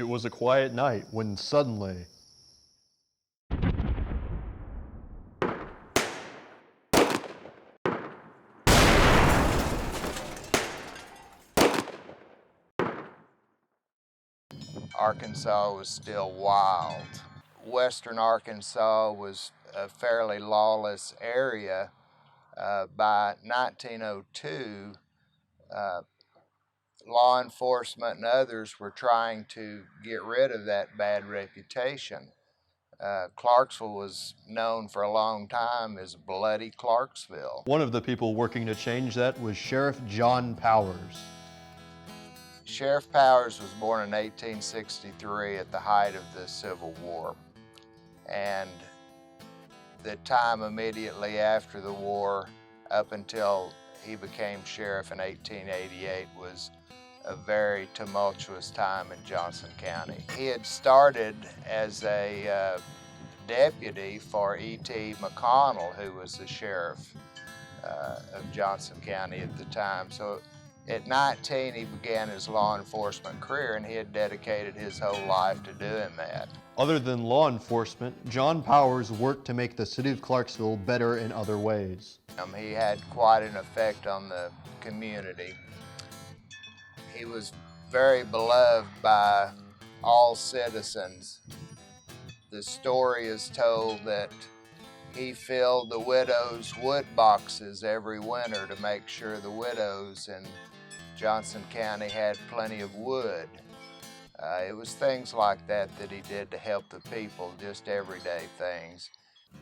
was a quiet night when suddenly... Arkansas was still wild. Western Arkansas was a fairly lawless area. By 1902, law enforcement and others were trying to get rid of that bad reputation. Clarksville was known for a long time as Bloody Clarksville. One of the people working to change that was Sheriff John Powers. Sheriff Powers was born in 1863 at the height of the Civil War. And the time immediately after the war, up until he became sheriff in 1888, was a very tumultuous time in Johnson County. He had started as a deputy for E.T. McConnell, who was the sheriff of Johnson County at the time. So at 19, he began his law enforcement career, and he had dedicated his whole life to doing that. Other than law enforcement, John Powers worked to make the city of Clarksville better in other ways. He had quite an effect on the community. He was very beloved by all citizens. The story is told that he filled the widows' wood boxes every winter to make sure the widows in Johnson County had plenty of wood. It was things like that that he did to help the people, just everyday things.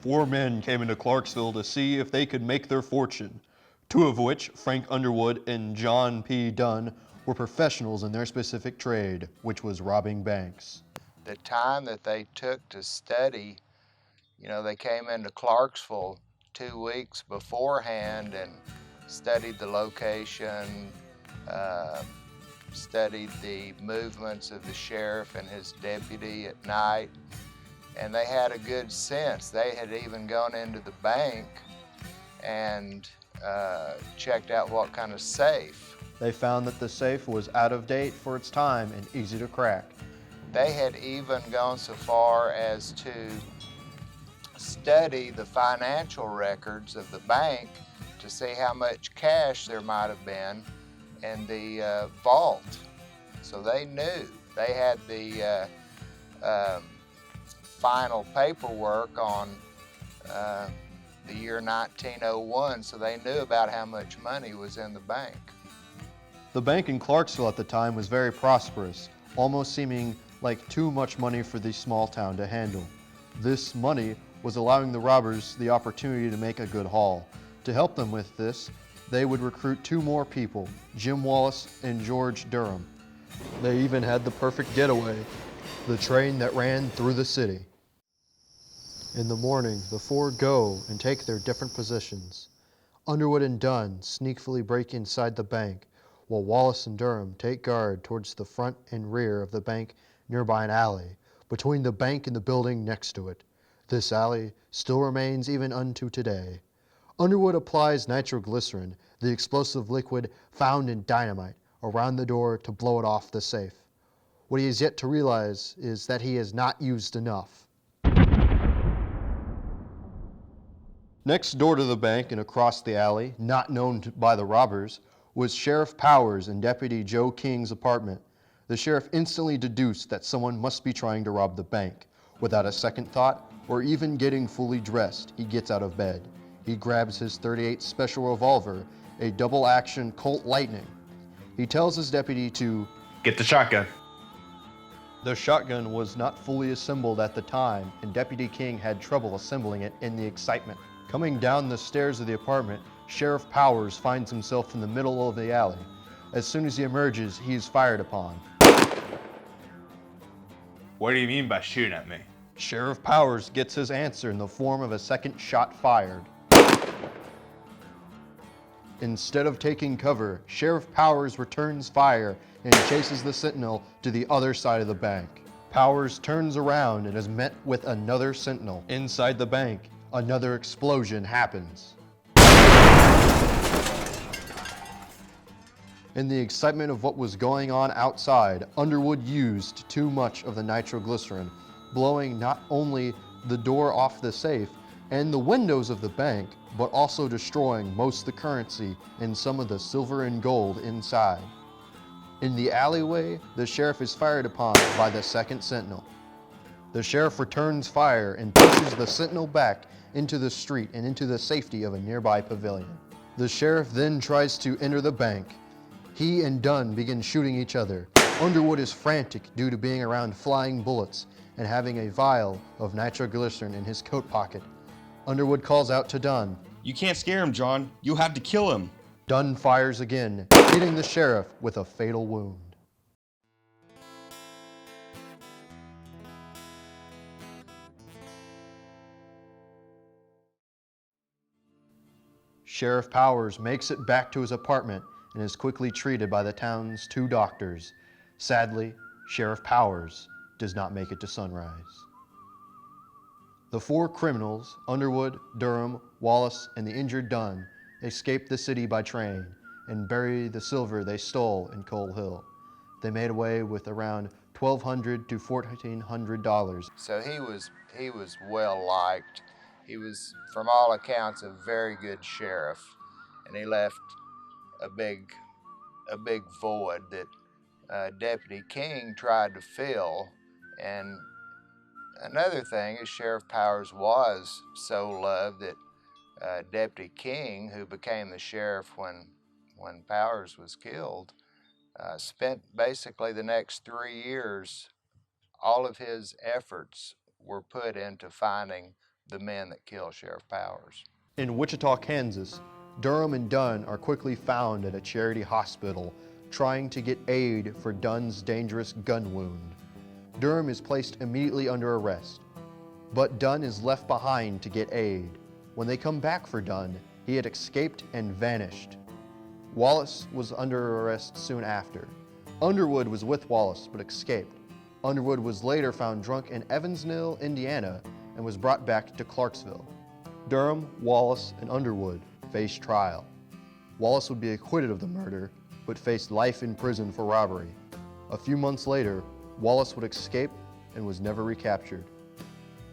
4 men came into Clarksville to see if they could make their fortune, 2 of which, Frank Underwood and John P. Dunn, were professionals in their specific trade, which was robbing banks. The time that they took to study, they came into Clarksville 2 weeks beforehand and studied the location, studied the movements of the sheriff and his deputy at night, and they had a good sense. They had even gone into the bank and checked out what kind of safe. They found that the safe was out of date for its time and easy to crack. They had even gone so far as to study the financial records of the bank to see how much cash there might have been in the vault. So they knew. They had the final paperwork on the year 1901, so they knew about how much money was in the bank. The bank in Clarksville at the time was very prosperous, almost seeming like too much money for the small town to handle. This money was allowing the robbers the opportunity to make a good haul. To help them with this, they would recruit 2 more people, Jim Wallace and George Durham. They even had the perfect getaway, the train that ran through the city. In the morning, the 4 go and take their different positions. Underwood and Dunn sneakily break inside the bank, while Wallace and Durham take guard towards the front and rear of the bank nearby an alley, between the bank and the building next to it. This alley still remains even unto today. Underwood applies nitroglycerin, the explosive liquid found in dynamite, around the door to blow it off the safe. What he has yet to realize is that he has not used enough. Next door to the bank and across the alley, not known by the robbers, was Sheriff Powers and Deputy Joe King's apartment. The sheriff instantly deduced that someone must be trying to rob the bank. Without a second thought, or even getting fully dressed, he gets out of bed. He grabs his .38 special revolver, a double-action Colt Lightning. He tells his deputy to get the shotgun. The shotgun was not fully assembled at the time, and Deputy King had trouble assembling it in the excitement. Coming down the stairs of the apartment, Sheriff Powers finds himself in the middle of the alley. As soon as he emerges, he is fired upon. What do you mean by shooting at me? Sheriff Powers gets his answer in the form of a second shot fired. Instead of taking cover, Sheriff Powers returns fire and chases the sentinel to the other side of the bank. Powers turns around and is met with another sentinel. Inside the bank, another explosion happens. In the excitement of what was going on outside, Underwood used too much of the nitroglycerin, blowing not only the door off the safe and the windows of the bank, but also destroying most of the currency and some of the silver and gold inside. In the alleyway, the sheriff is fired upon by the second sentinel. The sheriff returns fire and pushes the sentinel back into the street and into the safety of a nearby pavilion. The sheriff then tries to enter the bank. He and Dunn begin shooting each other. Underwood is frantic due to being around flying bullets and having a vial of nitroglycerin in his coat pocket. Underwood calls out to Dunn. "You can't scare him, John. You'll have to kill him." Dunn fires again, hitting the sheriff with a fatal wound. Sheriff Powers makes it back to his apartment and is quickly treated by the town's 2 doctors. Sadly, Sheriff Powers does not make it to sunrise. The 4 criminals, Underwood, Durham, Wallace, and the injured Dunn, escaped the city by train and buried the silver they stole in Coal Hill. They made away with around $1,200 to $1,400. So he was well liked. He was, from all accounts, a very good sheriff, and he left a big void that Deputy King tried to fill. And another thing is Sheriff Powers was so loved that Deputy King, who became the sheriff when Powers was killed, spent basically the next 3 years, all of his efforts were put into finding the men that killed Sheriff Powers. In Wichita, Kansas, Durham and Dunn are quickly found at a charity hospital trying to get aid for Dunn's dangerous gun wound. Durham is placed immediately under arrest, but Dunn is left behind to get aid. When they come back for Dunn, he had escaped and vanished. Wallace was under arrest soon after. Underwood was with Wallace but escaped. Underwood was later found drunk in Evansville, Indiana, and was brought back to Clarksville. Durham, Wallace, and Underwood faced trial. Wallace would be acquitted of the murder, but faced life in prison for robbery. A few months later, Wallace would escape and was never recaptured.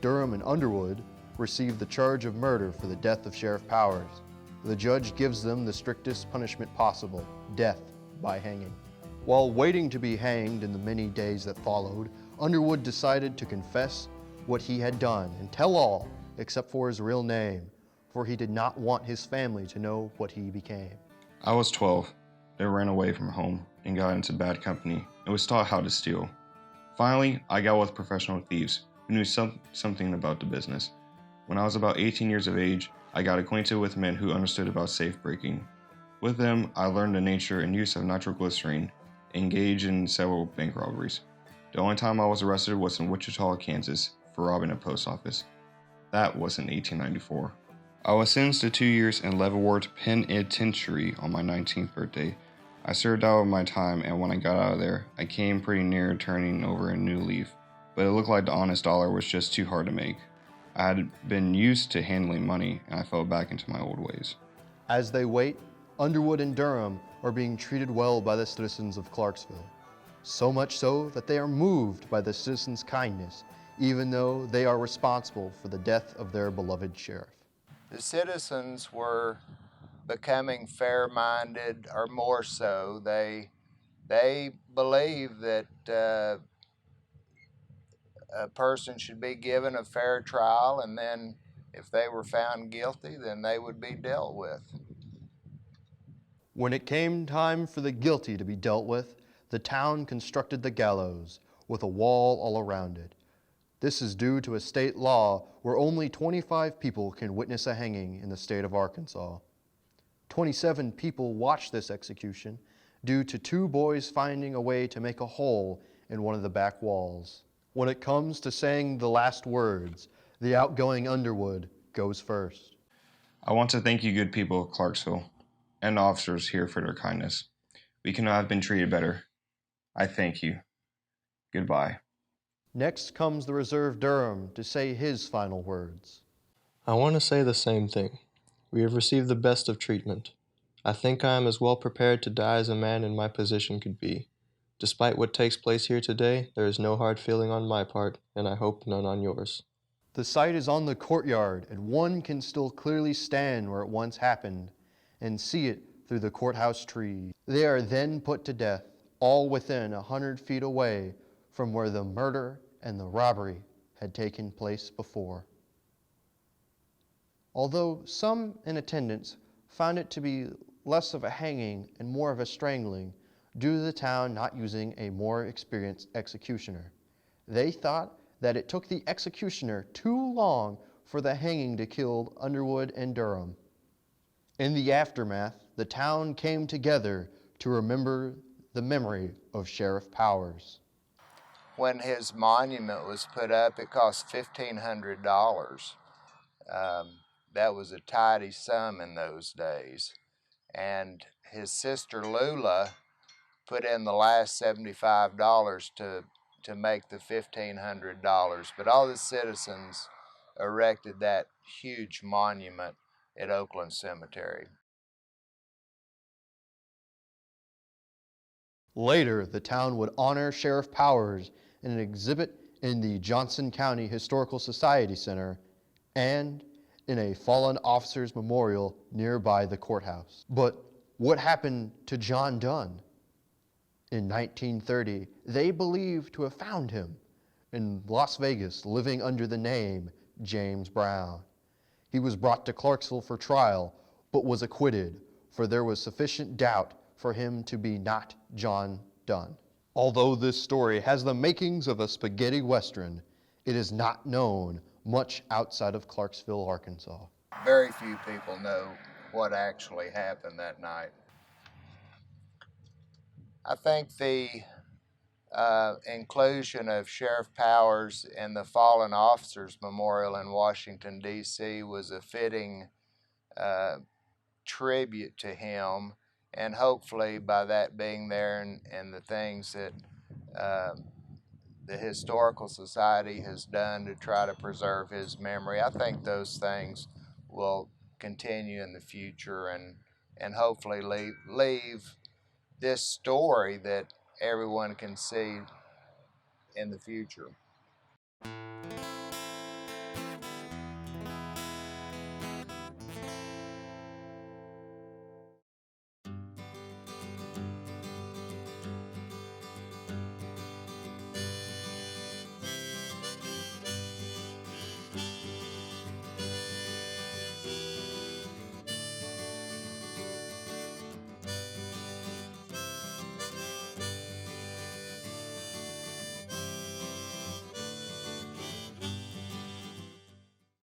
Durham and Underwood received the charge of murder for the death of Sheriff Powers. The judge gives them the strictest punishment possible, death by hanging. While waiting to be hanged in the many days that followed, Underwood decided to confess what he had done and tell all except for his real name, for he did not want his family to know what he became. I was 12. I ran away from home and got into bad company and was taught how to steal. Finally, I got with professional thieves who knew something about the business. When I was about 18 years of age, I got acquainted with men who understood about safe breaking. With them, I learned the nature and use of nitroglycerin and engaged in several bank robberies. The only time I was arrested was in Wichita, Kansas, for robbing a post office. That was in 1894. I was sentenced to 2 years in Leavenworth Penitentiary on my 19th birthday. I served out of my time, and when I got out of there, I came pretty near turning over a new leaf, but it looked like the honest dollar was just too hard to make. I had been used to handling money, and I fell back into my old ways. As they wait, Underwood and Durham are being treated well by the citizens of Clarksville. So much so that they are moved by the citizens' kindness, even though they are responsible for the death of their beloved sheriff. The citizens were becoming fair-minded, or more so. They believe that a person should be given a fair trial, and then if they were found guilty, then they would be dealt with. When it came time for the guilty to be dealt with, the town constructed the gallows with a wall all around it. This is due to a state law where only 25 people can witness a hanging in the state of Arkansas. 27 people watched this execution due to 2 boys finding a way to make a hole in one of the back walls. When it comes to saying the last words, the outgoing Underwood goes first. I want to thank you good people of Clarksville and officers here for their kindness. We could not have been treated better. I thank you. Goodbye. Next comes the Reserve Durham to say his final words. I want to say the same thing. We have received the best of treatment. I think I am as well prepared to die as a man in my position could be. Despite what takes place here today, there is no hard feeling on my part, and I hope none on yours. The site is on the courtyard, and one can still clearly stand where it once happened and see it through the courthouse trees. They are then put to death, all within 100 feet away from where the murder and the robbery had taken place before. Although some in attendance found it to be less of a hanging and more of a strangling, due to the town not using a more experienced executioner. They thought that it took the executioner too long for the hanging to kill Underwood and Durham. In the aftermath, the town came together to remember the memory of Sheriff Powers. When his monument was put up, it cost $1,500. That was a tidy sum in those days. And his sister Lula put in the last $75 to make the $1,500. But all the citizens erected that huge monument at Oakland Cemetery. Later, the town would honor Sheriff Powers in an exhibit in the Johnson County Historical Society Center and in a fallen officer's memorial nearby the courthouse. But what happened to John Dunn? In 1930, they believed to have found him in Las Vegas, living under the name James Brun. He was brought to Clarksville for trial, but was acquitted, for there was sufficient doubt for him to be not John Dunn. Although this story has the makings of a spaghetti western, it is not known much outside of Clarksville, Arkansas. Very few people know what actually happened that night. I think the inclusion of Sheriff Powers in the Fallen Officers Memorial in Washington, D.C. was a fitting tribute to him, and hopefully by that being there and the things that the Historical Society has done to try to preserve his memory, I think those things will continue in the future and hopefully leave this story that everyone can see in the future.